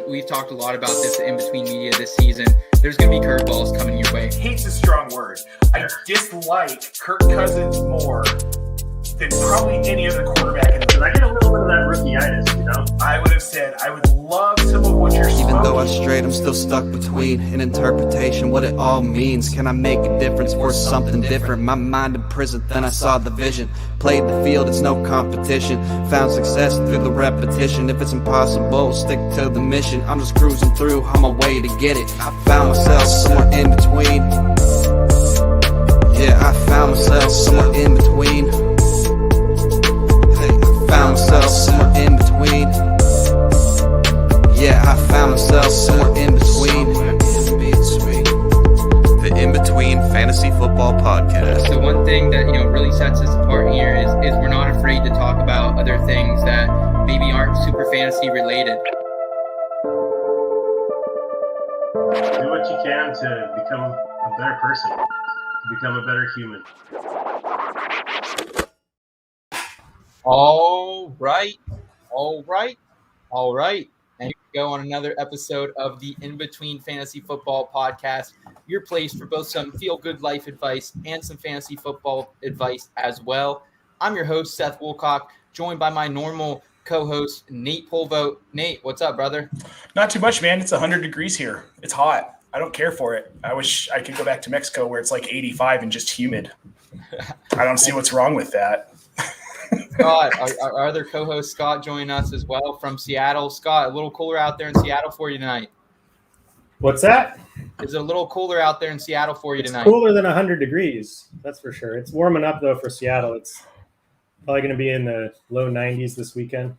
we've talked a lot about this in between media this season. There's going to be curveballs coming your way. Hate's a strong word. I dislike Kirk Cousins more than probably any other quarterback in the league. I get a little bit of that rookie-itis, I would have said, I would love some of what you're smoking. Even though I'm straight, I'm still stuck between an interpretation, what it all means. Can I make a difference for something different? My mind in prison, then I saw the vision. Played the field, it's no competition. Found success through the repetition. If it's impossible, stick to the mission. I'm just cruising through on my way to get it. I found myself somewhere in between. Yeah, I found myself somewhere in between. Found myself somewhere in between. Yeah, I found myself somewhere in between. The In Between Fantasy Football Podcast. So one thing that really sets us apart here is we're not afraid to talk about other things that maybe aren't super fantasy related. Do what you can to become a better person, to become a better human. All right. And here we go on another episode of the In Between Fantasy Football Podcast, your place for both some feel-good life advice and some fantasy football advice as well. I'm your host, Seth Woolcock, joined by my normal co-host, Nate Polvo. Nate, what's up, brother? Not too much, man. It's 100 degrees here. It's hot. I don't care for it. I wish I could go back to Mexico where it's like 85 and just humid. I don't see what's wrong with that. Scott, our other co-host Scott joining us as well from Seattle. Scott, a little cooler out there in Seattle for you tonight. What's that? Is it a little cooler out there in Seattle for you tonight? Cooler than 100 degrees, that's for sure. It's warming up, though, for Seattle. It's probably going to be in the low 90s this weekend.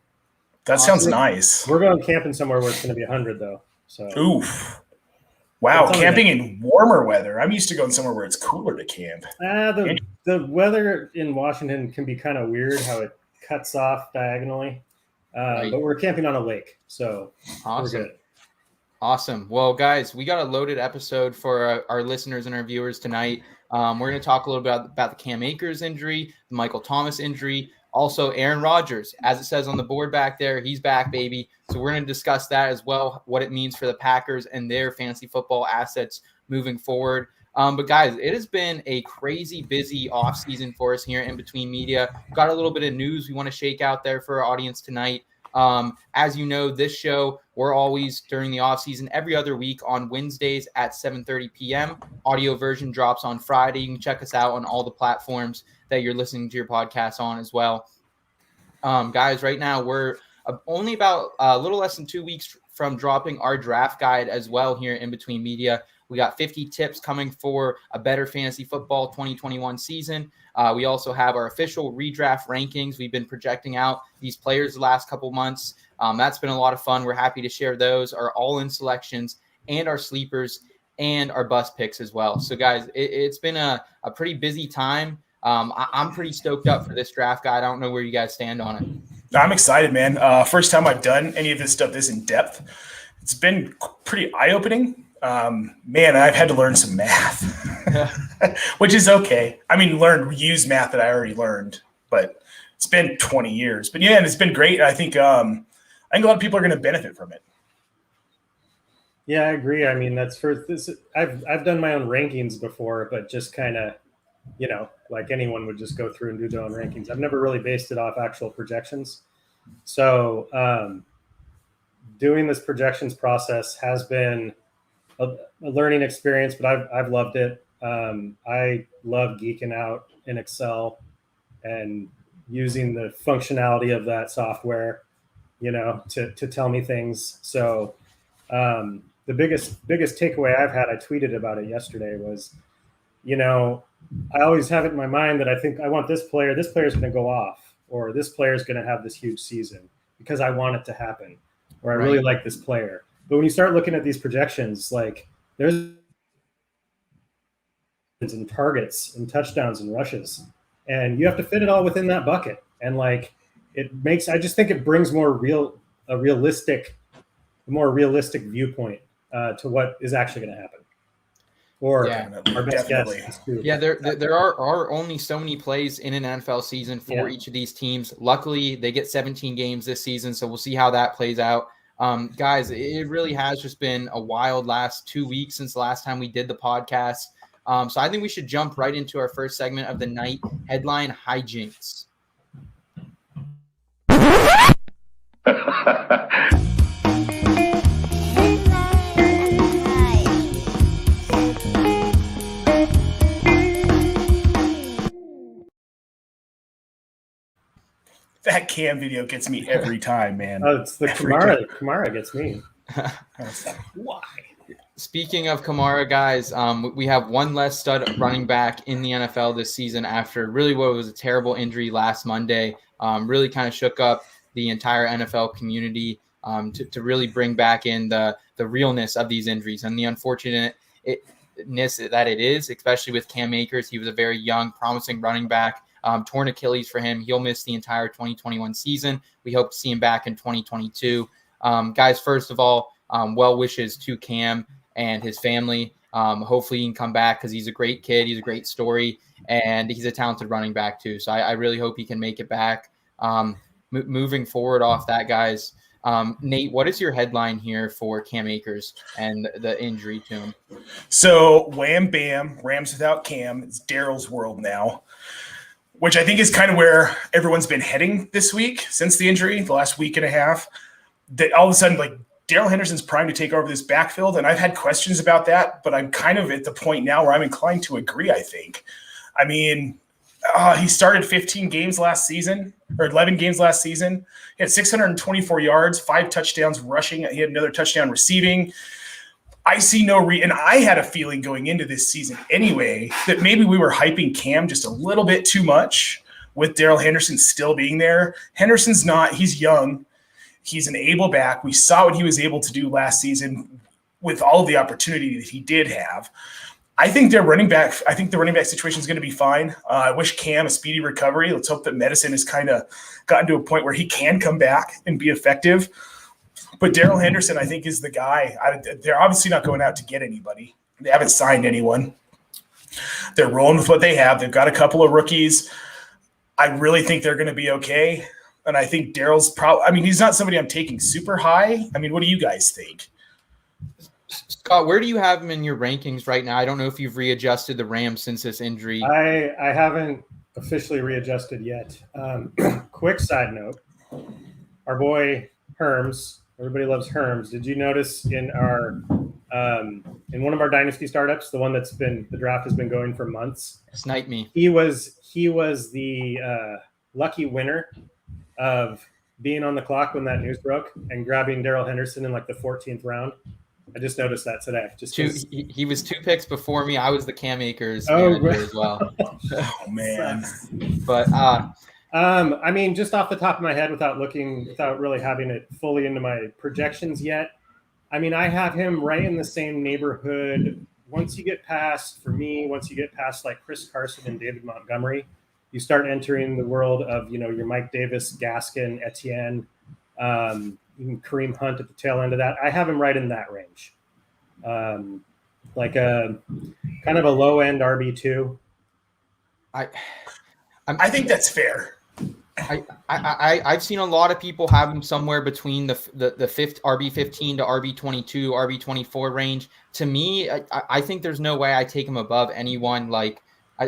That sounds nice. We're going camping somewhere where it's going to be 100, though. So. Oof. Wow, camping in warmer weather. I'm used to going somewhere where it's cooler to camp. The weather in Washington can be kind of weird, how it cuts off diagonally. Right. But we're camping on a lake, so awesome. We're good. Awesome. Well, guys, we got a loaded episode for our listeners and our viewers tonight. We're going to talk a little bit about the Cam Akers injury, the Michael Thomas injury, also Aaron Rodgers. As it says on the board back there, he's back, baby. So we're going to discuss that as well, what it means for the Packers and their fantasy football assets moving forward. But guys, it has been a crazy busy offseason for us here in Between Media. Got a little bit of news we want to shake out there for our audience tonight. As you know, this show, we're always during the offseason every other week on Wednesdays at 7:30 p.m. Audio version drops on Friday. You can check us out on all the platforms that you're listening to your podcast on as well. Guys, right now we're only about a little less than 2 weeks from dropping our draft guide as well here in Between Media. We got 50 tips coming for a better fantasy football 2021 season. We also have our official redraft rankings. We've been projecting out these players the last couple months. That's been a lot of fun. We're happy to share those, our all-in selections and our sleepers and our bust picks as well. So, guys, it's been a pretty busy time. I'm pretty stoked up for this draft guide. I don't know where you guys stand on it. I'm excited, man. First time I've done any of this stuff this in depth. It's been pretty eye-opening. Man, I've had to learn some math, which is okay. I mean, use math that I already learned, but it's been 20 years. But yeah, and it's been great. I think a lot of people are going to benefit from it. Yeah, I agree. I mean, that's for this. I've done my own rankings before, but just kind of, like anyone would just go through and do their own rankings. I've never really based it off actual projections. So doing this projections process has been a learning experience, but I've loved it. I love geeking out in Excel and using the functionality of that software, to tell me things. So the biggest takeaway I've had, I tweeted about it yesterday, was, I always have it in my mind that I think I want this player's going to go off, or this player's going to have this huge season because I want it to happen, or I really like this player. But when you start looking at these projections, like there's and targets and touchdowns and rushes, and you have to fit it all within that bucket. And I just think it brings a more realistic viewpoint to what is actually going to happen. Or our best guess is too. Yeah, there are only so many plays in an NFL season for each of these teams. Luckily, they get 17 games this season, so we'll see how that plays out. Guys, it really has just been a wild last 2 weeks since the last time we did the podcast. So I think we should jump right into our first segment of the night, headline hijinks. That Cam video gets me every time, man. Oh, it's the Kamara. Kamara gets me. Why? Speaking of Kamara, guys, we have one less stud running back in the NFL this season after really what was a terrible injury last Monday. Really kind of shook up the entire NFL community to really bring back in the realness of these injuries and the unfortunateness that it is, especially with Cam Akers. He was a very young, promising running back. Torn Achilles for him. He'll miss the entire 2021 season. We hope to see him back in 2022. Guys, first of all, well wishes to Cam and his family. Hopefully he can come back because he's a great kid. He's a great story, and he's a talented running back too. So I really hope he can make it back. Moving forward off that, guys, Nate, what is your headline here for Cam Akers and the injury to him? So wham, bam, Rams without Cam. It's Daryl's world now, which I think is kind of where everyone's been heading this week since the injury, the last week and a half. That all of a sudden, like, Darrell Henderson's primed to take over this backfield, and I've had questions about that, but I'm kind of at the point now where I'm inclined to agree, I think. I mean, he started 15 games last season, or 11 games last season. He had 624 yards, 5 touchdowns rushing. He had another touchdown receiving. I see no and I had a feeling going into this season anyway that maybe we were hyping Cam just a little bit too much with Darrell Henderson still being there. Henderson's not, he's young. He's an able back. We saw what he was able to do last season with all of the opportunity that he did have. I think the running back situation is going to be fine. I wish Cam a speedy recovery. Let's hope that medicine has kind of gotten to a point where he can come back and be effective. But Darrell Henderson, I think, is the guy. They're obviously not going out to get anybody. They haven't signed anyone. They're rolling with what they have. They've got a couple of rookies. I really think they're going to be okay. And I think Darrell's probably – I mean, he's not somebody I'm taking super high. I mean, what do you guys think? Scott, where do you have him in your rankings right now? I don't know if you've readjusted the Rams since this injury. I haven't officially readjusted yet. Quick side note, our boy Herms, everybody loves Herms. Did you notice in one of our dynasty startups, the one the draft has been going for months? Snipe me. He was the lucky winner of being on the clock when that news broke and grabbing Darrell Henderson in like the 14th round. I just noticed that today. He was 2 picks before me. I was the Cam Akers manager as well. Oh man! But I mean, just off the top of my head, without really having it fully into my projections yet, I mean, I have him right in the same neighborhood. Once you get past like Chris Carson and David Montgomery, you start entering the world of, your Mike Davis, Gaskin, Etienne, even Kareem Hunt at the tail end of that. I have him right in that range. Like a kind of a low end RB2. I think that's fair. I've seen a lot of people have him somewhere between the fifth RB15 to RB22, RB24 range. To me, I think there's no way I take him above anyone. Like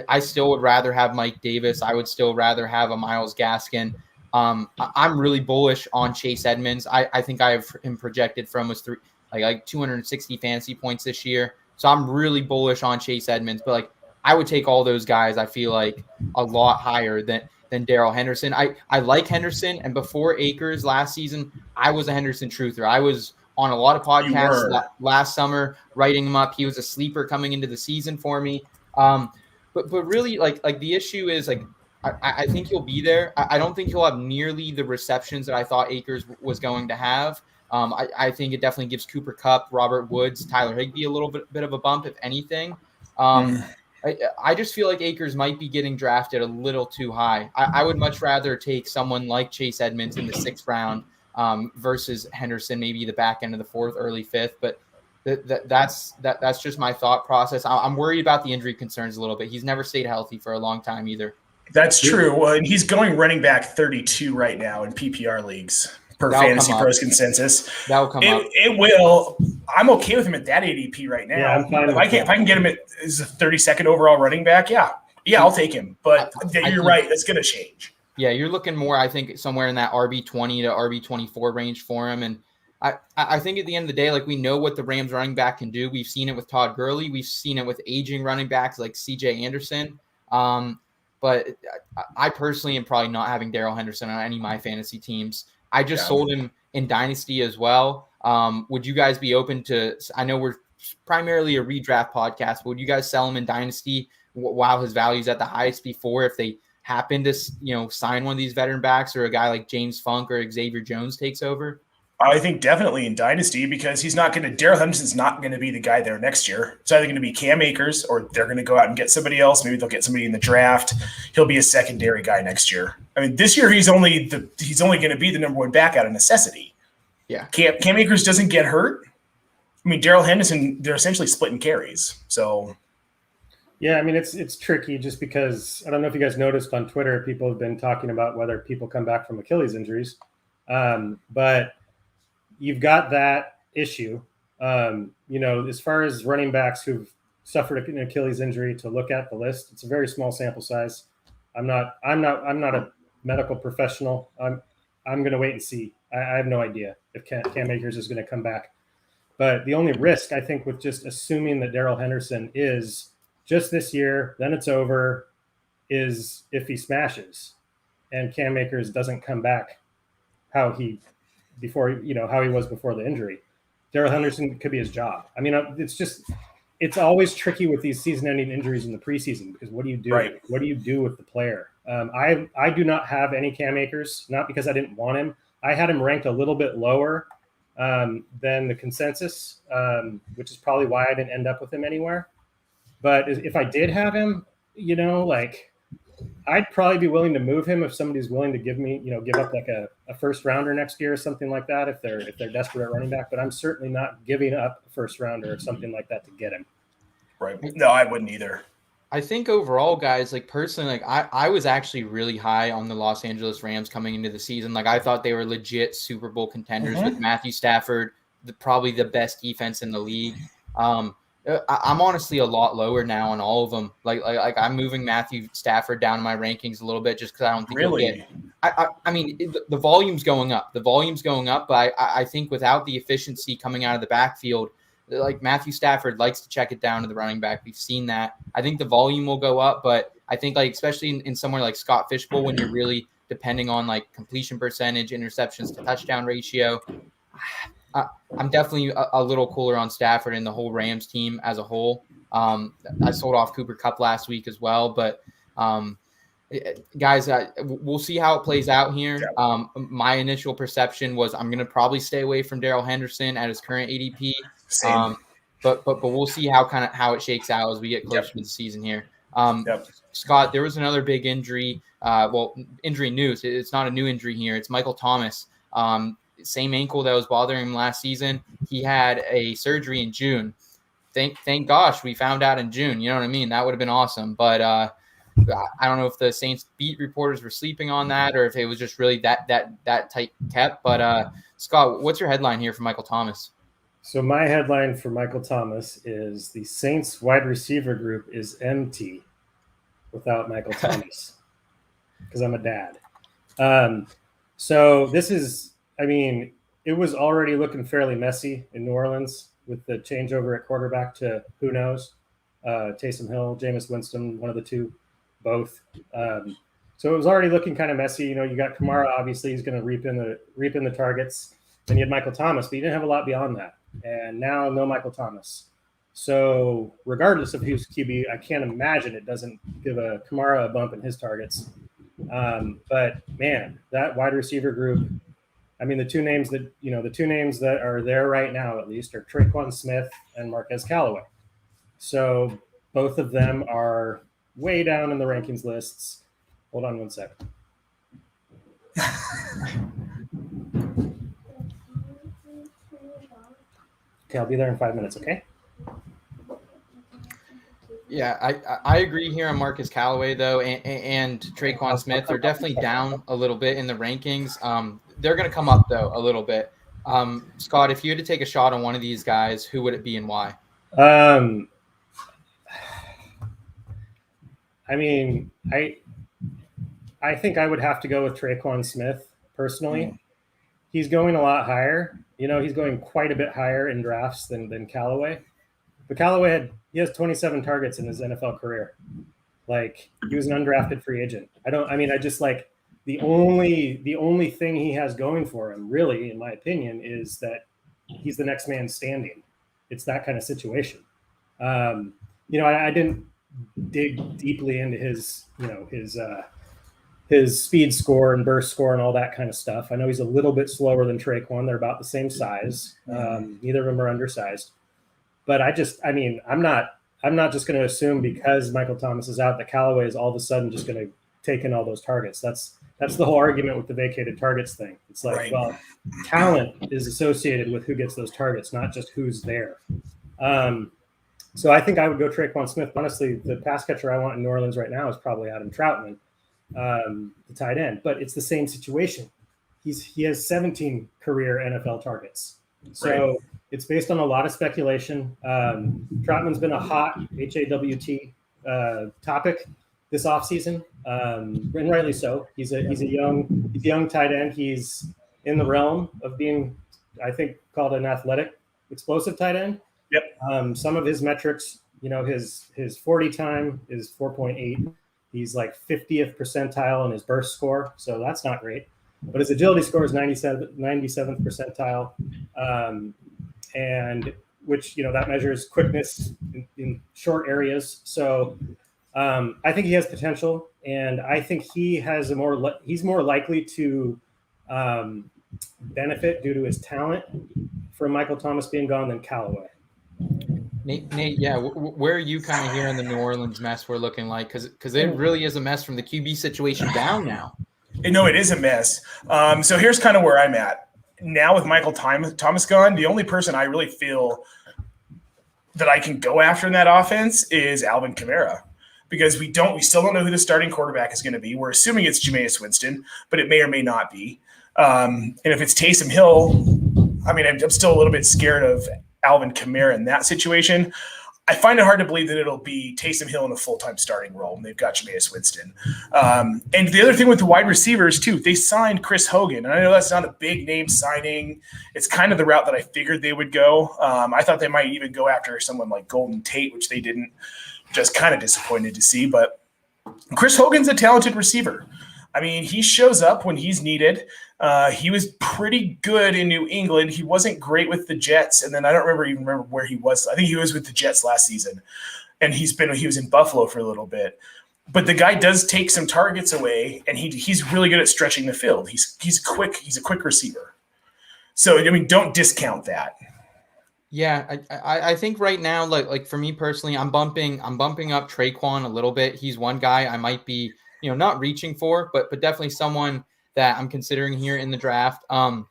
I still would rather have Mike Davis. I would still rather have a Myles Gaskin. I'm really bullish on Chase Edmonds. I think I have him projected for almost 260 fantasy points this year. So I'm really bullish on Chase Edmonds. But like I would take all those guys, I feel like, a lot higher than Darrell Henderson. I like Henderson, and before Akers last season, I was a Henderson truther. I was on a lot of podcasts last summer writing him up. He was a sleeper coming into the season for me. But really, like the issue is, like, I think he'll be there. I don't think he'll have nearly the receptions that I thought Akers was going to have. I think it definitely gives Cooper Kupp, Robert Woods, Tyler Higbee a little bit of a bump, if anything. I just feel like Akers might be getting drafted a little too high. I would much rather take someone like Chase Edmonds in the 6th round versus Henderson, maybe the back end of the 4th, early 5th. But that's just my thought process. I'm worried about the injury concerns a little bit. He's never stayed healthy for a long time either. That's true. Well, and he's going running back 32 right now in PPR leagues. per That'll Fantasy come up. Pros consensus. That'll come up. It will. I'm okay with him at that ADP right now. Yeah, I'm fine if with I can get him as a 32nd overall running back, yeah, I'll take him. But you're right, that's going to change. Yeah, you're looking more, I think, somewhere in that RB20 to RB24 range for him. And I think at the end of the day, like, we know what the Rams running back can do. We've seen it with Todd Gurley. We've seen it with aging running backs like CJ Anderson. But I personally am probably not having Darrell Henderson on any of my fantasy teams. I just sold him in Dynasty as well. Would you guys be open to – I know we're primarily a redraft podcast, but would you guys sell him in Dynasty while his value is at the highest before if they – happen to, sign one of these veteran backs or a guy like James Funk or Xavier Jones takes over? I think definitely in Dynasty because Darrell Henderson's not going to be the guy there next year. It's either going to be Cam Akers or they're going to go out and get somebody else. Maybe they'll get somebody in the draft. He'll be a secondary guy next year. I mean, this year he's only going to be the number one back out of necessity. Yeah. Cam Akers doesn't get hurt. I mean, Darrell Henderson, they're essentially splitting carries. So yeah, I mean, it's tricky just because I don't know if you guys noticed on Twitter, people have been talking about whether people come back from Achilles injuries. But you've got that issue. As far as running backs who've suffered an Achilles injury to look at the list, it's a very small sample size. I'm not a medical professional. I'm going to wait and see. I have no idea if Cam Akers is going to come back. But the only risk, I think, with just assuming that Darrell Henderson is just this year, then it's over, is if he smashes and Cam Akers doesn't come back how he was before the injury. Darrell Henderson could be his job. I mean, it's always tricky with these season-ending injuries in the preseason because what do you do? Right. What do you do with the player? I do not have any Cam Akers, not because I didn't want him. I had him ranked a little bit lower than the consensus, which is probably why I didn't end up with him anywhere. But if I did have him, I'd probably be willing to move him if somebody's willing to give up like a first rounder next year or something like that if they're desperate at running back. But I'm certainly not giving up a first rounder or something like that to get him. Right. No, I wouldn't either. I think overall, guys, personally, I was actually really high on the Los Angeles Rams coming into the season. I thought they were legit Super Bowl contenders with Matthew Stafford, probably the best defense in the league. I'm honestly a lot lower now on all of them. I'm moving Matthew Stafford down in my rankings a little bit just because I don't think really. I mean, the volume's going up. The volume's going up, but I think without the efficiency coming out of the backfield, Matthew Stafford likes to check it down to the running back. We've seen that. I think the volume will go up, but I think especially in somewhere like Scott Fishbowl when you're really depending on completion percentage, interceptions to touchdown ratio. I'm definitely a little cooler on Stafford and the whole Rams team as a whole. I sold off Cooper Kupp last week as well, but guys, we'll see how it plays out here. My initial perception was I'm going to probably stay away from Darrell Henderson at his current ADP. But we'll see how it shakes out as we get closer to the season here. Scott, there was another big injury. Injury news. It's not a new injury here. It's Michael Thomas. Same ankle that was bothering him last season. He had a surgery in June. Thank gosh we found out in June. You know what I mean? That would have been awesome. But I don't know if the Saints beat reporters were sleeping on that or if it was just really that tight kept. But Scott, what's your headline here for Michael Thomas? So my headline for Michael Thomas is the Saints wide receiver group is empty without Michael Thomas because I'm a dad. So this is, it was already looking fairly messy in New Orleans with the changeover at quarterback to who knows, Taysom Hill, Jameis Winston, one of the two, both. So it was already looking kind of messy. You got Kamara, obviously he's going to reap in the targets. Then you had Michael Thomas, but you didn't have a lot beyond that. And now no Michael Thomas. So regardless of who's QB, I can't imagine it doesn't give a Kamara a bump in his targets. But man, that wide receiver group. The two names that are there right now, at least, are Traquan Smith and Marquez Callaway. So both of them are way down in the rankings lists. Hold on one second. Okay, I'll be there in 5 minutes, okay? Yeah, I agree here on Marcus Callaway, though, and Traquan Smith. They're definitely down a little bit in the rankings. they're going to come up though a little bit. Scott, if you had to take a shot on one of these guys, who would it be and why? I mean, I think I would have to go with Traquan Smith personally. He's going a lot higher. He's going quite a bit higher in drafts than Callaway. But Callaway has 27 targets in his NFL career. Like, he was an undrafted free agent. I just like the only thing he has going for him, really, in my opinion, is that he's the next man standing. It's that kind of situation. I didn't dig deeply into his speed score and burst score and all that kind of stuff. I know he's a little bit slower than Traquan. They're about the same size. Neither of them are undersized. But I'm not just going to assume because Michael Thomas is out that Callaway is all of a sudden just going to take in all those targets. That's the whole argument with the vacated targets thing. It's like, right. Well, talent is associated with who gets those targets, not just who's there. So I think I would go Traquan Smith. Honestly, the pass catcher I want in New Orleans right now is probably Adam Troutman, the tight end. But it's the same situation. He has 17 career NFL targets. So right. It's based on a lot of speculation. Troutman's been a hot HAWT topic this offseason, and rightly so. He's a young tight end. He's in the realm of being, I think, called an athletic, explosive tight end. Yep. Some of his metrics, his 40 time is 4.8. He's like 50th percentile in his burst score, so that's not great. But his agility score is 97th percentile, and which that measures quickness in short areas. So I think he has potential, and I think he's more likely to benefit due to his talent from Michael Thomas being gone than Callaway. Nate, yeah, where are you kind of hearing the New Orleans mess we're looking like? Because it really is a mess from the QB situation down now. No, it is a mess. So here's kind of where I'm at. Now with Michael Thomas gone, the only person I really feel that I can go after in that offense is Alvin Kamara. Because we still don't know who the starting quarterback is going to be. We're assuming it's Jameis Winston, but it may or may not be. And if it's Taysom Hill, I'm still a little bit scared of Alvin Kamara in that situation. I find it hard to believe that it'll be Taysom Hill in a full-time starting role, and they've got Jameis Winston. And the other thing with the wide receivers, too, they signed Chris Hogan. And I know that's not a big-name signing. It's kind of the route that I figured they would go. I thought they might even go after someone like Golden Tate, which they didn't. Just kind of disappointed to see. But Chris Hogan's a talented receiver. He shows up when he's needed. He was pretty good in New England. He wasn't great with the Jets, and then I don't remember where he was. I think he was with the Jets last season, and he was in Buffalo for a little bit. But the guy does take some targets away, and he's really good at stretching the field. He's quick. He's a quick receiver. So don't discount that. Yeah, I think right now, like for me personally, I'm bumping up Traquan a little bit. He's one guy I might be not reaching for, but definitely someone that I'm considering here in the draft. Adam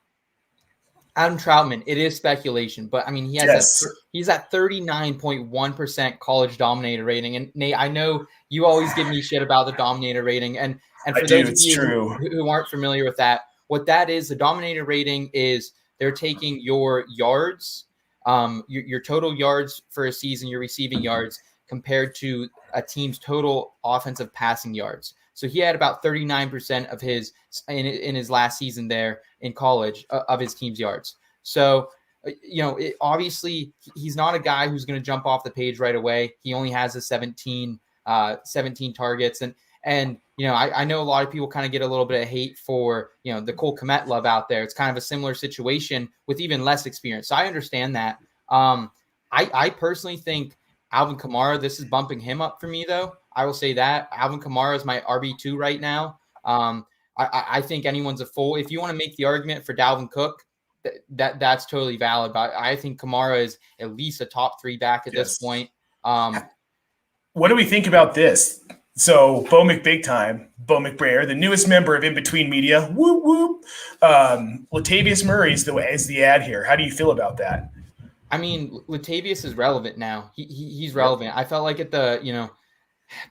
Troutman, it is speculation, but he has he's at 39.1% college dominator rating. And Nate, I know you always give me shit about the dominator rating, and for those of you who aren't familiar with that, what that is, the dominator rating is they're taking your yards, your total yards for a season, your receiving yards compared to a team's total offensive passing yards. So he had about 39% of his in his last season there in college of his team's yards. So, obviously he's not a guy who's going to jump off the page right away. He only has a 17 targets. And I know a lot of people kind of get a little bit of hate for, the Cole Kmet love out there. It's kind of a similar situation with even less experience. So I understand that. I personally think Alvin Kamara, this is bumping him up for me, though. I will say that Alvin Kamara is my RB2 right now. I think anyone's a fool. If you want to make the argument for Dalvin Cook, that's totally valid. But I think Kamara is at least a top 3 back at this point. What do we think about this? So Bo McBrayer, the newest member of In Between Media, whoop whoop. Latavius Murray is the ad here. How do you feel about that? Latavius is relevant now. He's relevant. I felt like at the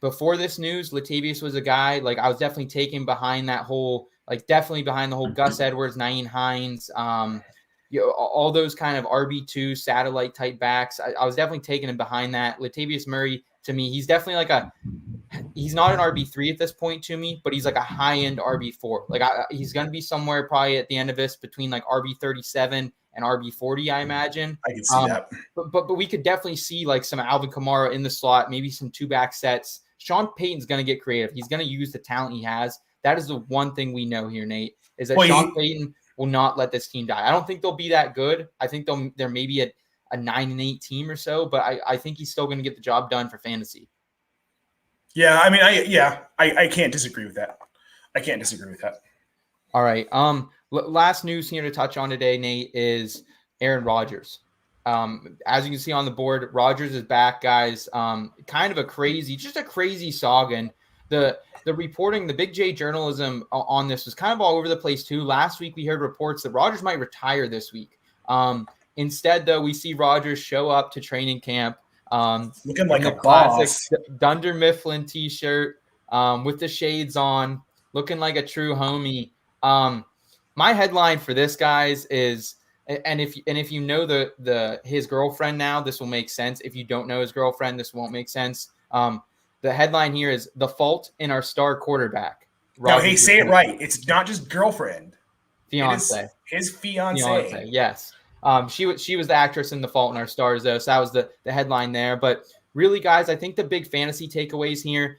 before this news, Latavius was a guy, like I was definitely taken behind that whole like definitely behind the whole Gus Edwards, Nyheim Hines, all those kind of RB2 satellite type backs. I was definitely taking him behind that. Latavius Murray, to me, he's definitely like he's not an RB3 at this point to me, but he's like a high-end RB4. Like he's going to be somewhere probably at the end of this between like RB37 and RB40, I imagine. I can see that. But we could definitely see like some Alvin Kamara in the slot, maybe some 2-back sets. Sean Payton's going to get creative. He's going to use the talent he has. That is the one thing we know here, Nate, is that Sean Payton will not let this team die. I don't think they'll be that good. I think they're maybe a 9-8 team or so, but I think he's still going to get the job done for fantasy. Yeah, I mean, I can't disagree with that. All right. Last news here to touch on today, Nate, is Aaron Rodgers. As you can see on the board, Rodgers is back, guys. Kind of a crazy saga. And the reporting, the Big J journalism on this was kind of all over the place too. Last week we heard reports that Rodgers might retire this week. Instead, though, we see Rodgers show up to training camp. Looking like a classic boss. Dunder Mifflin t-shirt with the shades on, looking like a true homie. My headline for this, guys, is, and if you know his girlfriend now, this will make sense. If you don't know his girlfriend, this won't make sense. The headline here is "The Fault in Our Star Quarterback." No, hey, say it right. It's not just girlfriend. Fiance. His fiance. Yes. She was the actress in The Fault in Our Stars, though. So that was the headline there. But really, guys, I think the big fantasy takeaways here,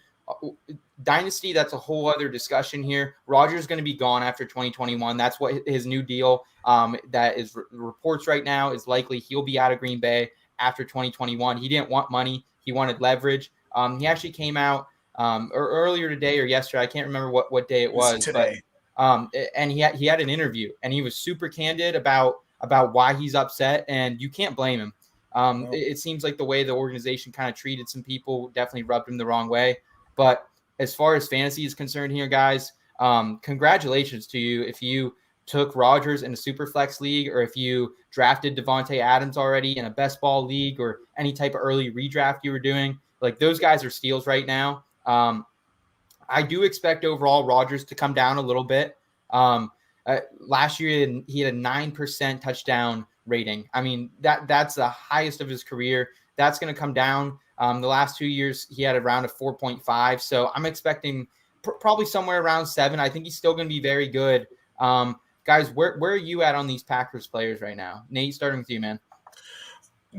Dynasty, that's a whole other discussion here. Rodgers is going to be gone after 2021. That's what his new deal that is reports right now is likely he'll be out of Green Bay after 2021. He didn't want money. He wanted leverage. He actually came out earlier today or yesterday. I can't remember what day it was. Today. But, and he had an interview, and he was super candid about why he's upset, and you can't blame him. It seems like the way the organization kind of treated some people definitely rubbed him the wrong way. But as far as fantasy is concerned here, guys, congratulations to you if you took Rodgers in a Superflex league, or if you drafted Devontae Adams already in a best ball league, or any type of early redraft you were doing. Like, those guys are steals right now. I do expect overall Rodgers to come down a little bit. Last year he had a 9% touchdown rating. I mean, that's the highest of his career. That's going to come down. The last 2 years he had around a 4.5. So I'm expecting probably somewhere around 7. I think he's still going to be very good. Guys, where are you at on these Packers players right now? Nate, starting with you, man.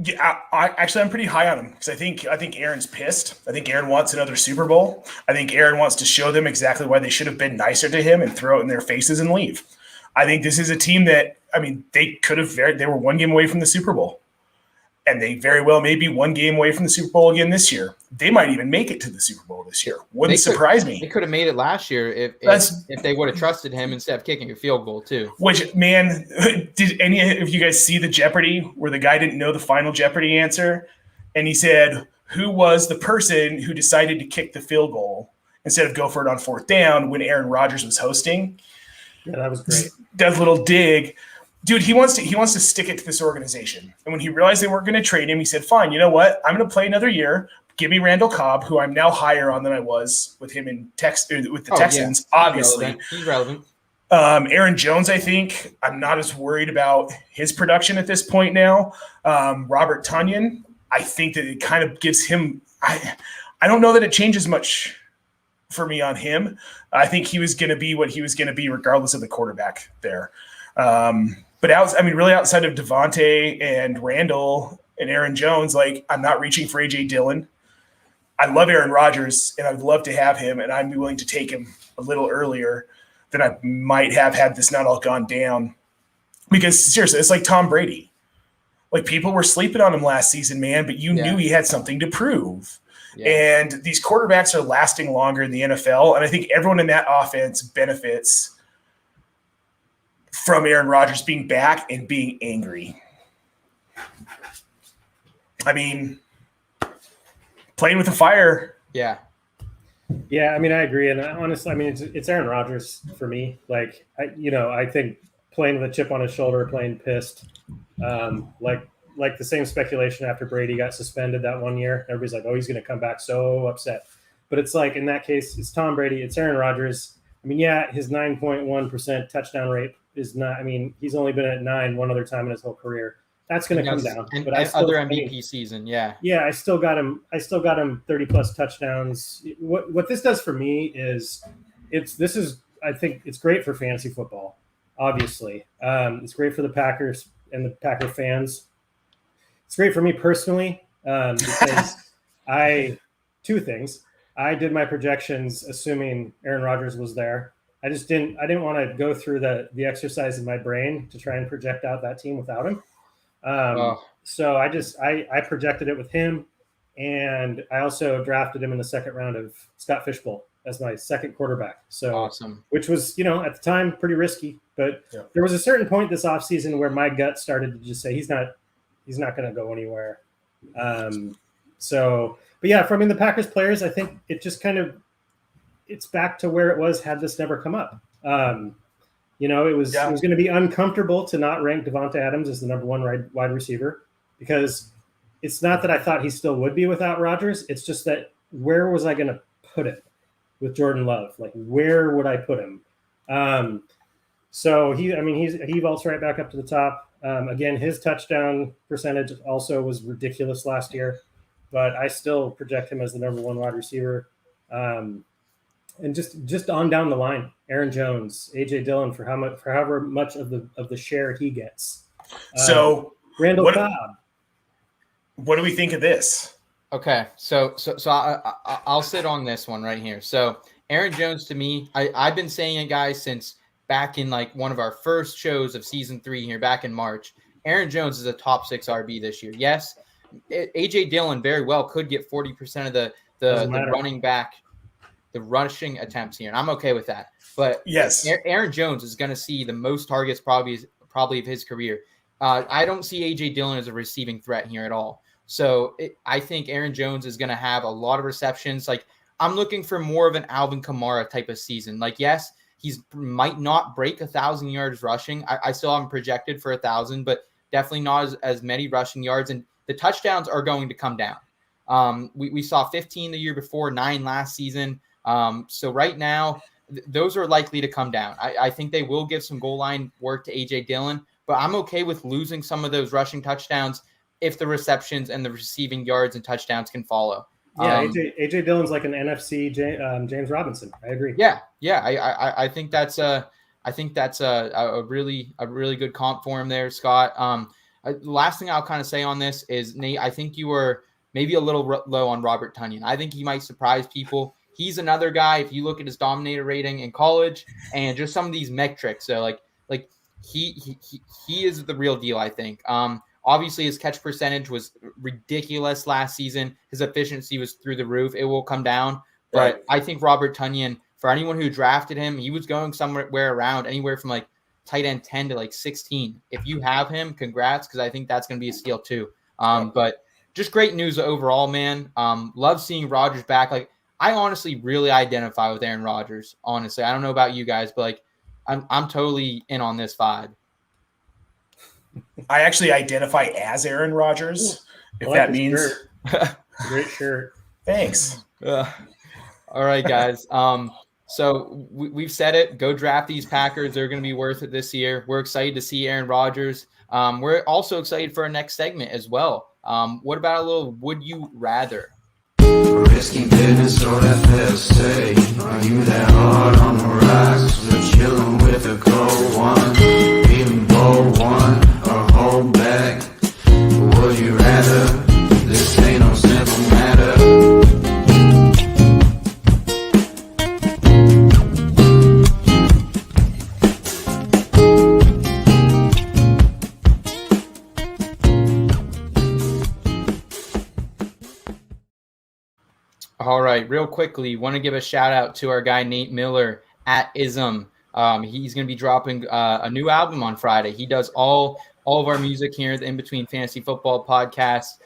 Yeah, I'm pretty high on him because I think Aaron's pissed. I think Aaron wants another Super Bowl. I think Aaron wants to show them exactly why they should have been nicer to him and throw it in their faces and leave. I think this is a team that, I mean, they were one game away from the Super Bowl, and they very well may be one game away from the Super Bowl again this year. They might even make it to the Super Bowl this year. Wouldn't surprise me. They could have made it last year if they would have trusted him instead of kicking a field goal too. Which, man, did any of you guys see the Jeopardy where the guy didn't know the final Jeopardy answer? And he said, who was the person who decided to kick the field goal instead of go for it on 4th down when Aaron Rodgers was hosting? Yeah, that was great. That little dig. Dude, he wants to stick it to this organization. And when he realized they weren't going to trade him, he said, fine, you know what? I'm going to play another year. Give me Randall Cobb, who I'm now higher on than I was with him with the Texans, yeah. obviously. He's relevant. Aaron Jones, I think, I'm not as worried about his production at this point now. Robert Tonyan, I think that it kind of gives him – I don't know that it changes much for me on him. I think he was going to be what he was going to be regardless of the quarterback there. But really outside of Devontae and Randall and Aaron Jones, like, I'm not reaching for A.J. Dillon. I love Aaron Rodgers, and I'd love to have him, and I'm willing to take him a little earlier than I might have had this not all gone down. Because, seriously, it's like Tom Brady. Like, people were sleeping on him last season, man, but you knew he had something to prove. Yeah. And these quarterbacks are lasting longer in the NFL, and I think everyone in that offense benefits from Aaron Rodgers being back and being angry. I mean, playing with the fire. Yeah. Yeah, I mean, I agree. And honestly, I mean, it's Aaron Rodgers for me. Like, I think playing with a chip on his shoulder, playing pissed, like the same speculation after Brady got suspended that one year. Everybody's like, oh, he's going to come back so upset. But it's like, in that case, it's Tom Brady, it's Aaron Rodgers. I mean, yeah, his 9.1% touchdown rate is not. I mean, he's only been at 9 one other time in his whole career. That's going to come down. And but I still, other MVP season, yeah. Yeah, I still got him 30 plus touchdowns. What this does for me is I think it's great for fantasy football. Obviously, it's great for the Packers and the Packer fans. It's great for me personally because two things. I did my projections assuming Aaron Rodgers was there. I didn't want to go through the exercise in my brain to try and project out that team without him. So I projected it with him, and I also drafted him in the second round of Scott Fishbowl as my second quarterback. So awesome. Which was, at the time pretty risky, but there was a certain point this offseason where my gut started to just say he's not going to go anywhere. But yeah, for the Packers players, I think it just it's back to where it was had this never come up. It was going to be uncomfortable to not rank Devonta Adams as the number one wide receiver, because it's not that I thought he still would be without Rodgers. It's just that where was I going to put him with Jordan Love? Like, where would I put him? So he vaults right back up to the top. Again, his touchdown percentage also was ridiculous last year, but I still project him as the number one wide receiver. And just on down the line, Aaron Jones, AJ Dillon for however much of the share he gets. So Randall Cobb. What do we think of this? Okay, so I'll sit on this one right here. So Aaron Jones, to me, I've been saying it, guys, since back in like one of our first shows of season 3 here back in March. Aaron Jones is a top 6 RB this year. Yes, AJ Dillon very well could get 40% of the running back. The rushing attempts here, and I'm okay with that. But yes, Aaron Jones is going to see the most targets probably of his career. I don't see A.J. Dillon as a receiving threat here at all. So I think Aaron Jones is going to have a lot of receptions. Like, I'm looking for more of an Alvin Kamara type of season. Like, yes, he's might not break 1,000 yards rushing. I still haven't projected for 1,000, but definitely not as many rushing yards. And the touchdowns are going to come down. We saw 15 the year before, 9 last season. So right now, those are likely to come down. I think they will give some goal line work to A.J. Dillon, but I'm okay with losing some of those rushing touchdowns if the receptions and the receiving yards and touchdowns can follow. Yeah, A.J. Dillon's like an NFC James Robinson. I agree. Yeah. I think that's a really good comp for him there, Scott. Last thing I'll kind of say on this is, Nate, I think you were maybe a little low on Robert Tonyan. I think he might surprise people. He's another guy, if you look at his dominator rating in college and just some of these metrics. So like he is the real deal, I think. Obviously his catch percentage was ridiculous last season. His efficiency was through the roof. It will come down. But right. I think Robert Tonyan, for anyone who drafted him, he was going somewhere around anywhere from like tight end 10 to like 16. If you have him, congrats, because I think that's going to be a steal too. But just great news overall, man. Love seeing Rodgers back. Like, I honestly really identify with Aaron Rodgers. Honestly, I don't know about you guys, but like, I'm totally in on this vibe. I actually identify as Aaron Rodgers, if that means. Great shirt. Thanks. All right, guys. So we've said it. Go draft these Packers. They're going to be worth it this year. We're excited to see Aaron Rodgers. We're also excited for our next segment as well. What about a little Would You Rather? Risking business or FSA. Are you that hard on the rocks? We're chilling with a cold one. Even bold one or hold back. Would you rather? This ain't no simple matter. All right, real quickly, want to give a shout out to our guy Nate Miller at Ism. He's going to be dropping a new album on Friday. He does all of our music here at the In Between Fantasy Football podcast.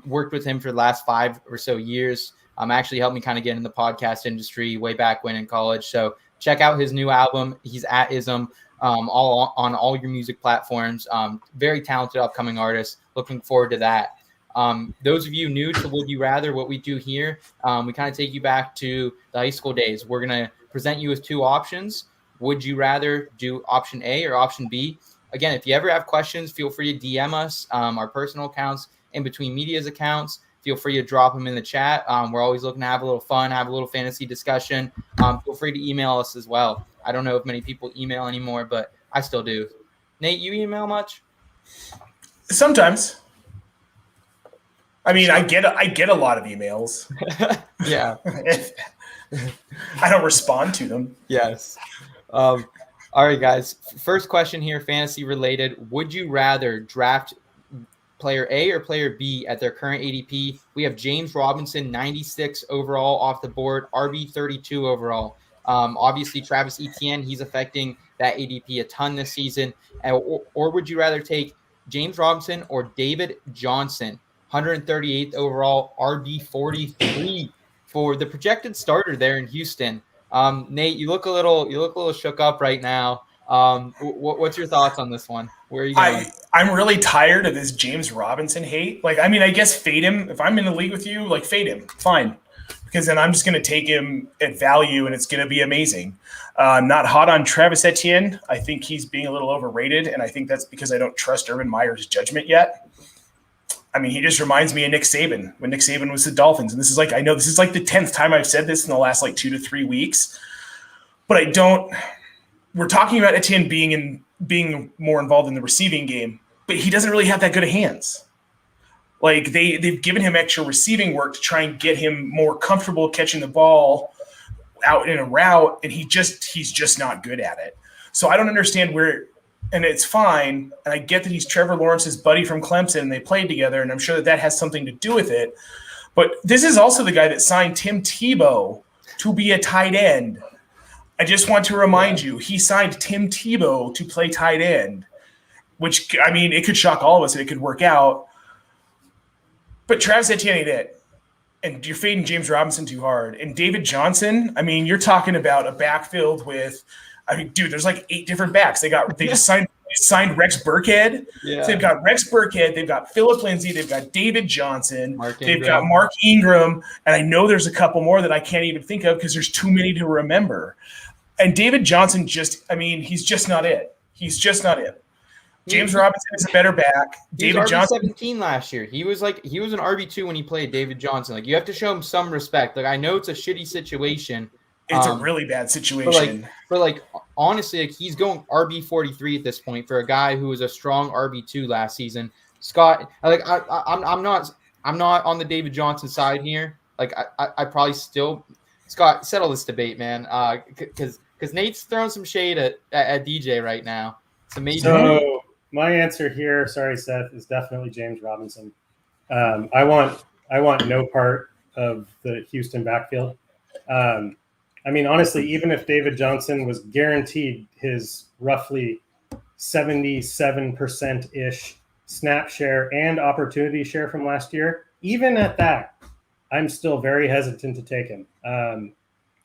Worked with him for the last 5 or so years. Actually helped me kind of get in the podcast industry way back when in college. So check out his new album. He's at Ism on all your music platforms. Very talented upcoming artist. Looking forward to that. Those of you new to Would You Rather, what we do here, we kind of take you back to the high school days. We're going to present you with two options. Would you rather do option A or option B? Again, if you ever have questions, feel free to DM us, our personal accounts, In Between Media's accounts. Feel free to drop them in the chat. We're always looking to have a little fun, have a little fantasy discussion. Feel free to email us as well. I don't know if many people email anymore, but I still do. Nate, you email much? Sometimes. I mean, I get a lot of emails. Yeah. I don't respond to them. Yes. All right, guys. First question here, fantasy related. Would you rather draft player A or player B at their current ADP? We have James Robinson, 96 overall off the board, RB 32 overall. Obviously, Travis Etienne, he's affecting that ADP a ton this season. Or would you rather take James Robinson or David Johnson, 138th overall, RB 43 for the projected starter there in Houston? Nate, you look a little shook up right now. What's your thoughts on this one? Where are you going? I'm really tired of this James Robinson hate. Like, I mean, I guess fade him. If I'm in the league with you, like, fade him. Fine. Because then I'm just going to take him at value, and it's going to be amazing. I'm not hot on Travis Etienne. I think he's being a little overrated, and I think that's because I don't trust Urban Meyer's judgment yet. I mean, he just reminds me of Nick Saban when Nick Saban was the Dolphins. And this is like, I know this is like the 10th time I've said this in the last like 2 to 3 weeks, but I don't. We're talking about Etienne being more involved in the receiving game, but he doesn't really have that good of hands. Like they've given him extra receiving work to try and get him more comfortable catching the ball out in a route, and he's just not good at it. So I don't understand where. And it's fine, and I get that he's Trevor Lawrence's buddy from Clemson, and they played together, and I'm sure that has something to do with it. But this is also the guy that signed Tim Tebow to be a tight end. I just want to remind you, he signed Tim Tebow to play tight end, which, I mean, it could shock all of us, and it could work out. But Travis Etienne ain't it. And you're fading James Robinson too hard. And David Johnson, I mean, you're talking about a backfield with – I mean, dude, there's like 8 different backs. They just signed Rex Burkhead. Yeah. So they've got Rex Burkhead. They've got Phillip Lindsay. They've got David Johnson. They've got Mark Ingram. And I know there's a couple more that I can't even think of because there's too many to remember. And David Johnson he's just not it. He's just not it. James Robinson is a better back. David Johnson, 17 last year. He was an RB2 when he played David Johnson. Like, you have to show him some respect. Like, I know it's a shitty situation. It's a really bad situation. But honestly, like, he's going RB 43 at this point for a guy who was a strong RB2 last season. Scott, I'm not on the David Johnson side here. Like, I probably still, Scott, settle this debate, man. Because Nate's throwing some shade at DJ right now. It's amazing. So my answer here, sorry, Seth, is definitely James Robinson. I want no part of the Houston backfield. I mean, honestly, even if David Johnson was guaranteed his roughly 77%-ish snap share and opportunity share from last year, even at that, I'm still very hesitant to take him.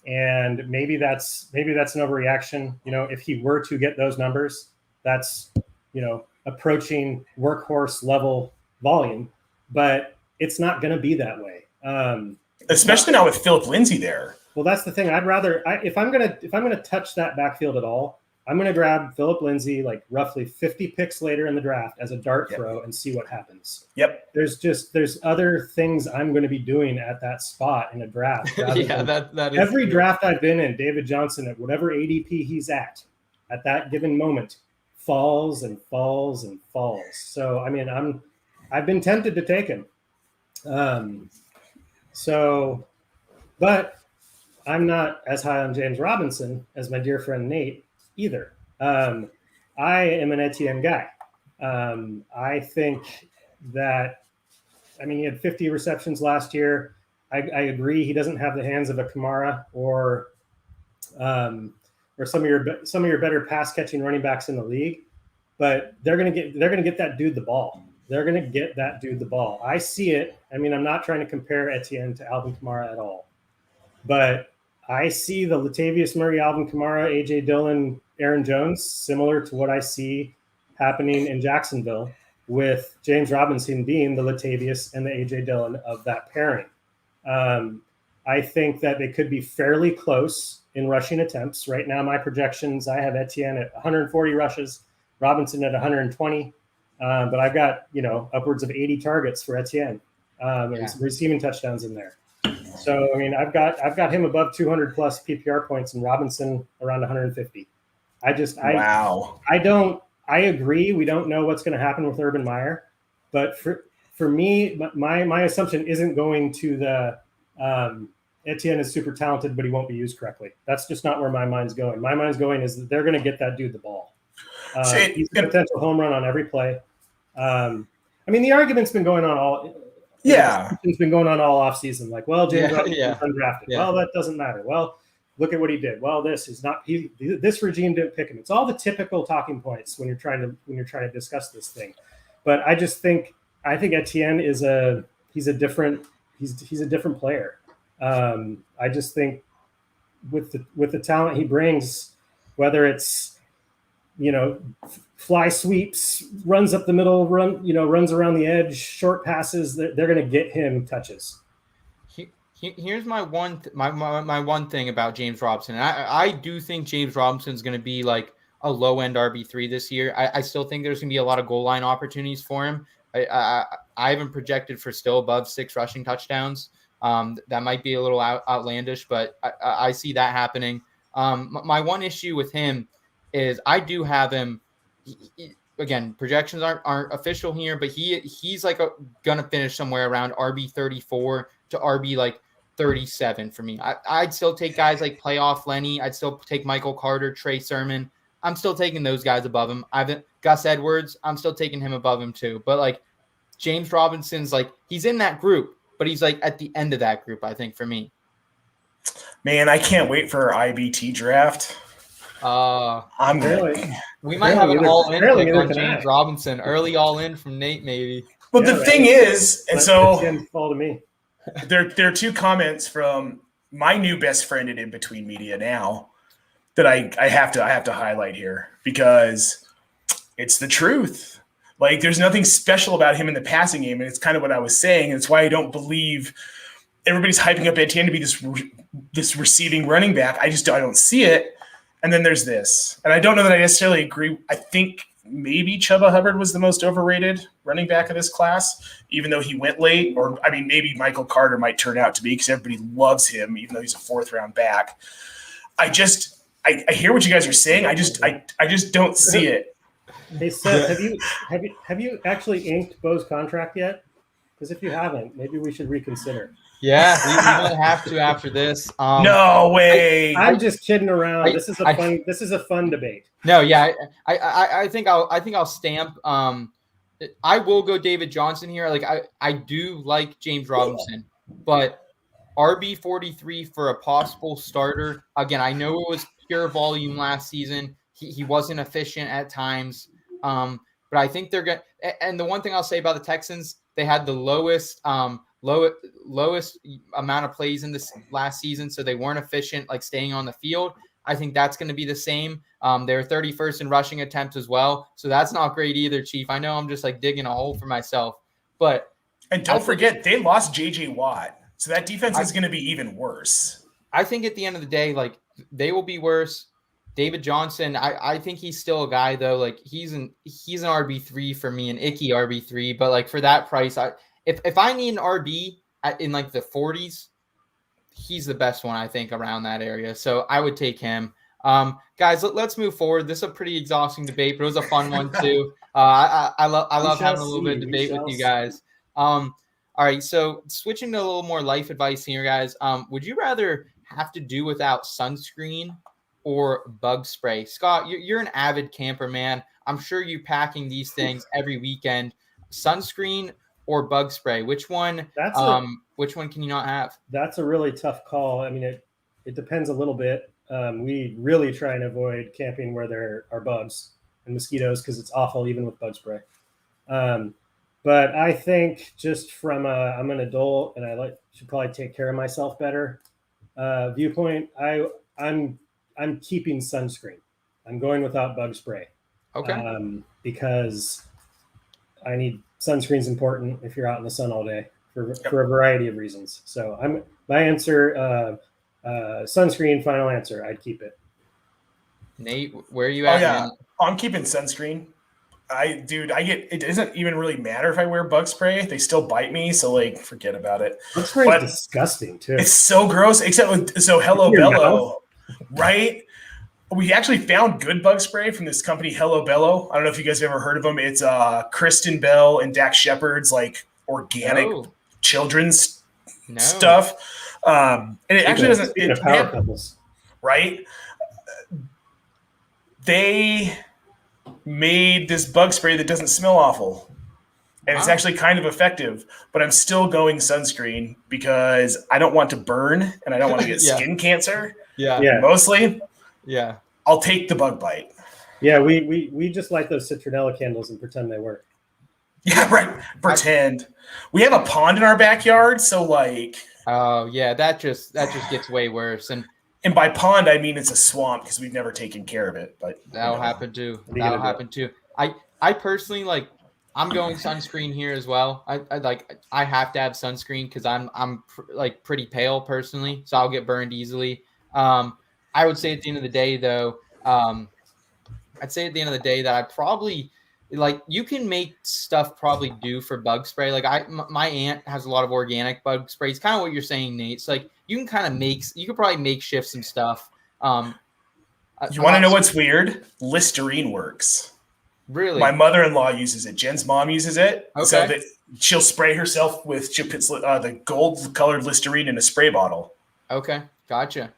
And maybe that's an overreaction. You know, if he were to get those numbers, that's, you know, approaching workhorse level volume, but it's not going to be that way. Especially now with Phillip Lindsay there. Well, that's the thing. I'd rather, if I'm gonna touch that backfield at all, I'm gonna grab Phillip Lindsay like roughly 50 picks later in the draft as a dart throw and see what happens. Yep. There's other things I'm going to be doing at that spot in a draft. Yeah, that is every draft I've been in, David Johnson at whatever ADP he's at that given moment falls and falls and falls. So I mean, I've been tempted to take him. But I'm not as high on James Robinson as my dear friend Nate either. I am an Etienne guy. I think that, I mean, he had 50 receptions last year. I agree he doesn't have the hands of a Kamara or some of your better pass catching running backs in the league, but they're gonna get that dude the ball. They're gonna get that dude the ball. I see it. I mean, I'm not trying to compare Etienne to Alvin Kamara at all, but I see the Latavius Murray, Alvin Kamara, A.J. Dillon, Aaron Jones, similar to what I see happening in Jacksonville with James Robinson being the Latavius and the A.J. Dillon of that pairing. I think that they could be fairly close in rushing attempts. Right now, my projections, I have Etienne at 140 rushes, Robinson at 120. But I've got, upwards of 80 targets for Etienne and some receiving touchdowns in there. So, I mean, I've got him above 200 plus PPR points and Robinson around 150. Wow. I agree. We don't know what's going to happen with Urban Meyer, but for me, my assumption isn't going to the Etienne is super talented, but he won't be used correctly. That's just not where my mind's going. My mind's going is that they're going to get that dude the ball. He's a potential home run on every play. I mean, the argument's been going on all. Yeah, it's been going on all off season. Like, well, James Robinson's undrafted. Yeah. Well, that doesn't matter. Well, look at what he did. Well, this is not. This regime didn't pick him. It's all the typical talking points when you're trying to discuss this thing. But I think Etienne is a different player. I just think with the talent he brings, whether it's fly sweeps, runs up the middle, runs around the edge, short passes, they're going to get him touches. Here's my one thing about James Robinson. I do think James Robinson is going to be like a low end RB3 this year. I still think there's going to be a lot of goal line opportunities for him. I haven't projected for still above 6 rushing touchdowns. That might be a little outlandish, but I see that happening. My one issue with him is I do have him. Again, projections aren't official here, but he's like gonna finish somewhere around RB 34 to RB like 37 for me. I'd still take guys like playoff Lenny. I'd still take Michael Carter, Trey Sermon. I'm still taking those guys above him. Gus Edwards. I'm still taking him above him too. But like James Robinson's like he's in that group, but he's like at the end of that group. I think for me. Man, I can't wait for our IBT draft. I'm really. We might have an all-in pick on James Robinson, early all-in from Nate, maybe. But the thing is, and so fall to me. There are 2 comments from my new best friend at In Between Media now that I have to highlight here because it's the truth. Like, there's nothing special about him in the passing game, and it's kind of what I was saying. It's why I don't believe everybody's hyping up Etienne to be this receiving running back. I don't see it. And then there's this. And I don't know that I necessarily agree. I think maybe Chuba Hubbard was the most overrated running back of this class, even though he went late. Or, I mean, maybe Michael Carter might turn out to be because everybody loves him, even though he's a 4th-round back. I hear what you guys are saying. I just don't see it. Hey, Seth, have you actually inked Bo's contract yet? Because if you haven't, maybe we should reconsider. Yeah, we might have to after this. No way. I'm just kidding around. This is a fun debate. No, yeah, I think I'll stamp. I will go David Johnson here. Like I do like James Robinson, but RB 43 for a possible starter. Again, I know it was pure volume last season. He wasn't efficient at times, but I think they're going. And the one thing I'll say about the Texans, they had the lowest amount of plays in this last season, so they weren't efficient, like staying on the field. I think that's going to be the same. They're 31st in rushing attempts as well, so that's not great either, Chief. I know I'm just like digging a hole for myself, and don't forget they lost J.J. Watt, so that defense is going to be even worse. I think at the end of the day, like they will be worse. David Johnson, I think he's still a guy though. Like he's an RB3 for me, an icky RB3, but like for that price, If I need an RB in like the 40s, he's the best one, I think, around that area. So I would take him. Guys, let's move forward. This is a pretty exhausting debate, but it was a fun one too. I love having a little bit of debate with you guys. All right, so switching to a little more life advice here, guys. Would you rather have to do without sunscreen or bug spray? Scott, you're an avid camper, man. I'm sure you're packing these things every weekend. Sunscreen or bug spray? Which one? Which one can you not have? That's a really tough call. I mean, it depends a little bit. We really try and avoid camping where there are bugs and mosquitoes because it's awful, even with bug spray. But I think just from I'm an adult and should probably take care of myself better viewpoint. I'm keeping sunscreen. I'm going without bug spray. Okay. Because sunscreen's important if you're out in the sun all day for a variety of reasons. So my answer, sunscreen, final answer. I'd keep it. Nate, where are you Oh at, yeah, man? I'm keeping sunscreen. It doesn't even really matter if I wear bug spray. They still bite me, so like forget about it. Bug spray But is disgusting too. it's so gross. Except Hello Your Bello, right? We actually found good bug spray from this company, Hello Bello. I don't know if you guys have ever heard of them. It's Kristen Bell and Dax Shepard's like organic No. children's No. stuff. And it actually doesn't. Speaking of power couples, Right? They made this bug spray that doesn't smell awful. And it's Wow. actually kind of effective, but I'm still going sunscreen because I don't want to burn and I don't want to get Yeah. skin cancer. Yeah. yeah, Mostly, Yeah. I'll take the bug bite. yeah. We just light those citronella candles and pretend they work. Yeah, right. Pretend. We have a pond in our backyard, so like, Oh yeah, that just gets way worse, and and by pond I mean it's a swamp because we've never taken care of it. But that'll happen too. What are you gonna That'll do? happen too. I personally like. I'm going sunscreen here as well. I have to have sunscreen because I'm like pretty pale personally, so I'll get burned easily. I would say at the end of the day though, I'd say at the end of the day that I probably like you can make stuff probably do for bug spray. Like my aunt has a lot of organic bug sprays. Kind of what you're saying, Nate. It's like you can kind of you could probably makeshift some stuff. you want to know what's weird? Listerine works. Really? My mother-in-law uses it. Jen's mom uses it. Okay. So that she'll spray herself with the gold-colored Listerine in a spray bottle. Okay. Gotcha.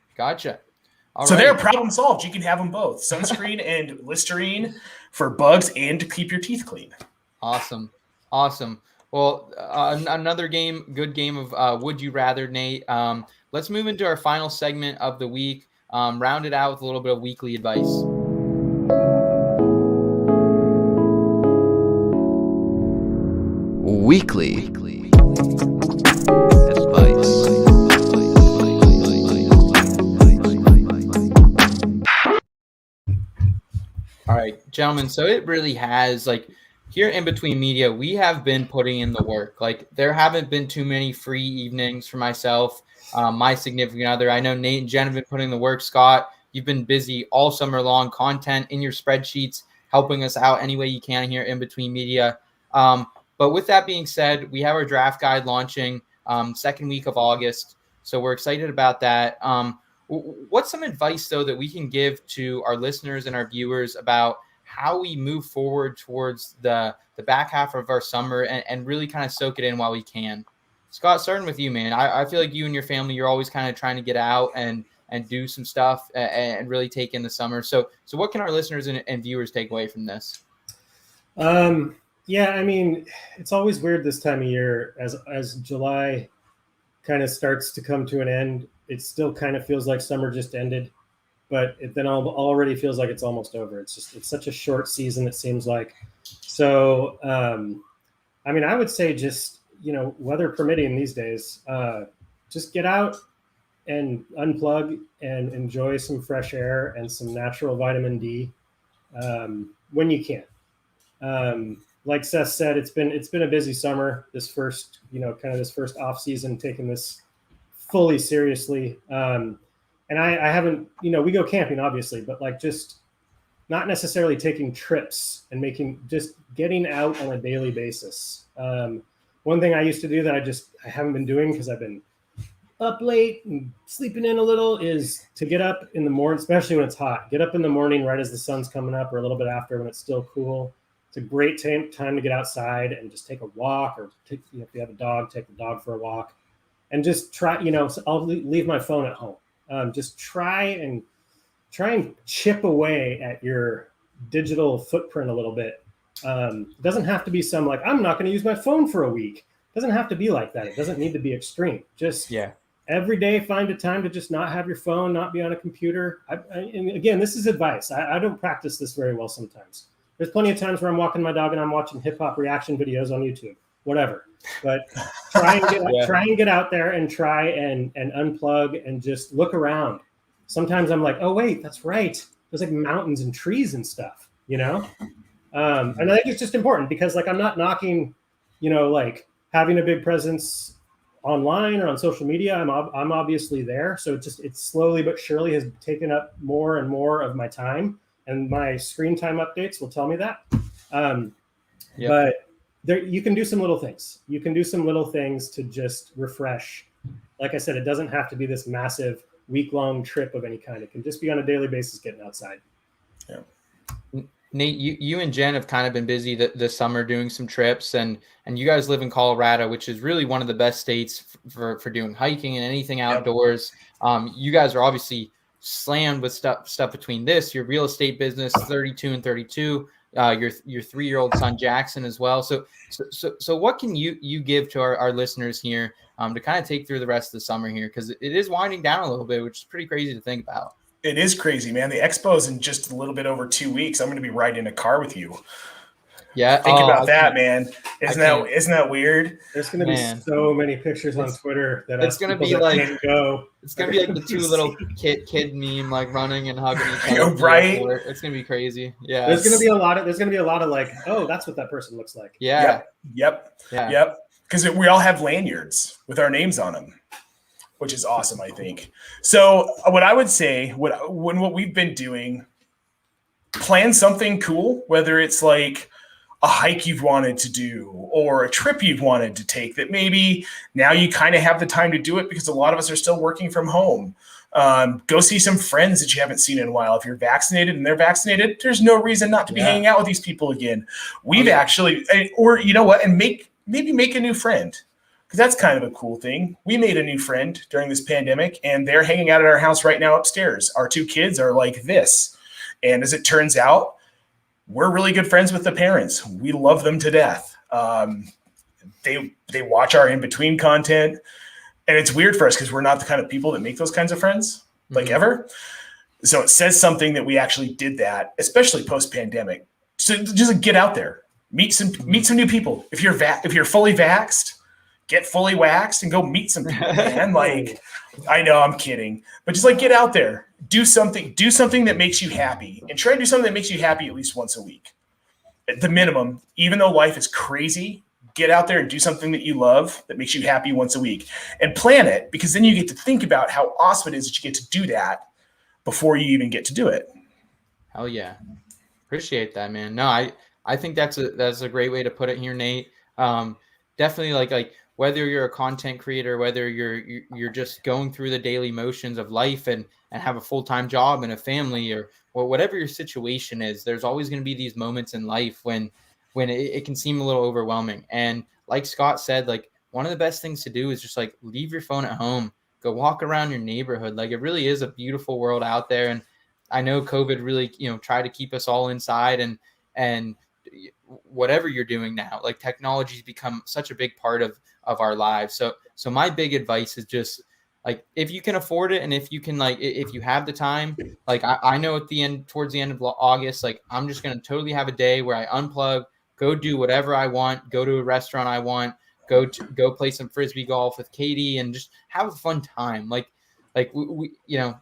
All So right. they're problem solved. You can have them both. Sunscreen and Listerine for bugs and to keep your teeth clean. Awesome. Well, another good game of Would You Rather, Nate. Let's move into our final segment of the week. Round it out with a little bit of weekly advice. Weekly advice. All right, gentlemen. So it really has like here in Between Media, we have been putting in the work. Like there haven't been too many free evenings for myself, my significant other. I know Nate and Jen have been putting the work. Scott, you've been busy all summer long, content in your spreadsheets, helping us out any way you can here in Between Media. But with that being said, we have our draft guide launching second week of August. So we're excited about that. What's some advice, though, that we can give to our listeners and our viewers about how we move forward towards the back half of our summer and really kind of soak it in while we can? Scott, starting with you, man. I feel like you and your family, you're always kind of trying to get out and do some stuff and really take in the summer. So what can our listeners and viewers take away from this? Yeah, I mean, it's always weird this time of year as July kind of starts to come to an end. It still kind of feels like summer just ended, but it then already feels like it's almost over. It's such a short season, it seems like. So, I mean, I would say just, weather permitting these days, just get out and unplug and enjoy some fresh air and some natural vitamin D when you can. Like Seth said, it's been a busy summer. This first, this first off season, taking this fully seriously. And I haven't, we go camping obviously, but like just not necessarily taking trips and just getting out on a daily basis. One thing I used to do that I haven't been doing because I've been up late and sleeping in a little is to get up in the morning, especially when it's hot. Get up in the morning right as the sun's coming up or a little bit after when it's still cool. It's a great time to get outside and just take a walk or if you have a dog, take the dog for a walk and just try, so I'll leave my phone at home. Just try and chip away at your digital footprint a little bit. It doesn't have to be some like, I'm not going to use my phone for a week. It doesn't have to be like that. It doesn't need to be extreme. Just every day, find a time to just not have your phone, not be on a computer. And again, this is advice. I don't practice this very well sometimes. There's plenty of times where I'm walking my dog and I'm watching hip hop reaction videos on YouTube, whatever. But try and get out there and try and unplug and just look around. Sometimes I'm like, oh wait, that's right. There's like mountains and trees and stuff, And I think it's just important because like I'm not knocking, like having a big presence online or on social media, I'm obviously there. So it slowly but surely has taken up more and more of my time, and my screen time updates will tell me that. But there, you can do some little things. You can do some little things to just refresh. Like I said, it doesn't have to be this massive week-long trip of any kind. It can just be on a daily basis getting outside. Yeah. Nate, you and Jen have kind of been busy this summer doing some trips, and you guys live in Colorado, which is really one of the best states for doing hiking and anything outdoors. You guys are obviously slammed with stuff between this, your real estate business, 32 and 32, your 3-year-old son Jackson as well. So what can you give to our listeners here to kind of take through the rest of the summer here, because it is winding down a little bit, which is pretty crazy to think about. It is crazy, man. The expo's in just a little bit over 2 weeks. I'm going to be riding in a car with you. Yeah. Think about that, man. Isn't that weird? There's going to be so many pictures on Twitter that it's going to be like it's going to be like the two little kid meme, like running and hugging each other. Right. It's going to be crazy. Yeah. There's going to be a lot of like, oh, that's what that person looks like. Yeah. Yep. Because we all have lanyards with our names on them, which is awesome, I think. So what I would say, what we've been doing, plan something cool, whether it's like a hike you've wanted to do or a trip you've wanted to take that maybe now you kind of have the time to do it because a lot of us are still working from home. Go see some friends that you haven't seen in a while. If you're vaccinated and they're vaccinated, there's no reason not to be hanging out with these people again. We've actually, or you know what, and maybe make a new friend. Because that's kind of a cool thing. We made a new friend during this pandemic, and they're hanging out at our house right now upstairs. Our 2 kids are like this. And as it turns out, we're really good friends with the parents. We love them to death. They watch our in-between content. And it's weird for us because we're not the kind of people that make those kinds of friends, like ever. So it says something that we actually did that, especially post-pandemic. So just get out there. Meet some new people. If you're fully vaxxed, get fully waxed and go meet some people, man. Like, I know I'm kidding, but just like get out there, do something that makes you happy, and try to do something that makes you happy at least once a week. At the minimum, even though life is crazy, get out there and do something that you love that makes you happy once a week, and plan it, because then you get to think about how awesome it is that you get to do that before you even get to do it. Hell yeah. Appreciate that, man. No, I think that's a great way to put it here, Nate. Definitely like whether you're a content creator, whether you're just going through the daily motions of life and have a full-time job and a family, or whatever your situation is, there's always going to be these moments in life when it can seem a little overwhelming. And like Scott said, like one of the best things to do is just like leave your phone at home, go walk around your neighborhood. Like it really is a beautiful world out there. And I know COVID really, tried to keep us all inside, and whatever you're doing now, like technology's become such a big part of our lives. So my big advice is just like, if you can afford it, and if you can, like, if you have the time, like I know towards the end of August, like I'm just going to totally have a day where I unplug, go do whatever I want, go to a restaurant I want, go play some Frisbee golf with Katie, and just have a fun time. Like we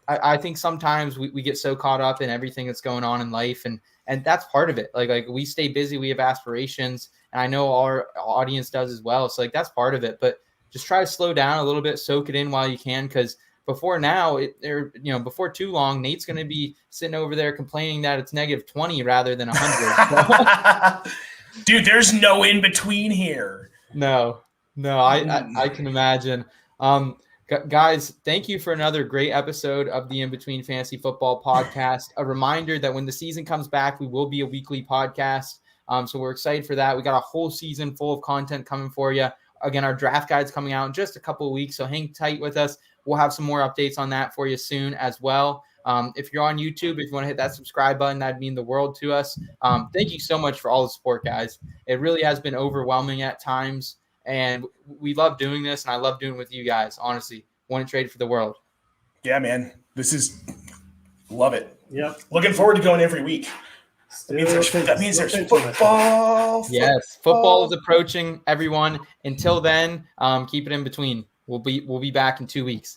I think sometimes we get so caught up in everything that's going on in life, and that's part of it. Like we stay busy, we have aspirations, and I know our audience does as well. So like that's part of it, but just try to slow down a little bit, soak it in while you can, because before too long, Nate's going to be sitting over there complaining that it's -20 rather than 100. Dude, there's no in between here. No, I can imagine. Guys, thank you for another great episode of the In Between Fantasy Football podcast. A reminder that when the season comes back, we will be a weekly podcast. So we're excited for that. We got a whole season full of content coming for you. Again, our draft guide's coming out in just a couple of weeks, so hang tight with us. We'll have some more updates on that for you soon as well. If you're on YouTube, if you want to hit that subscribe button, that'd mean the world to us. Thank you so much for all the support, guys. It really has been overwhelming at times, and we love doing this, and I love doing it with you guys. Honestly, wouldn't trade for the world. Yeah, man. Love it. Yep. Looking forward to going every week. That means there's football. Yes, football is approaching, everyone. Until then, keep it in between. We'll be back in 2 weeks.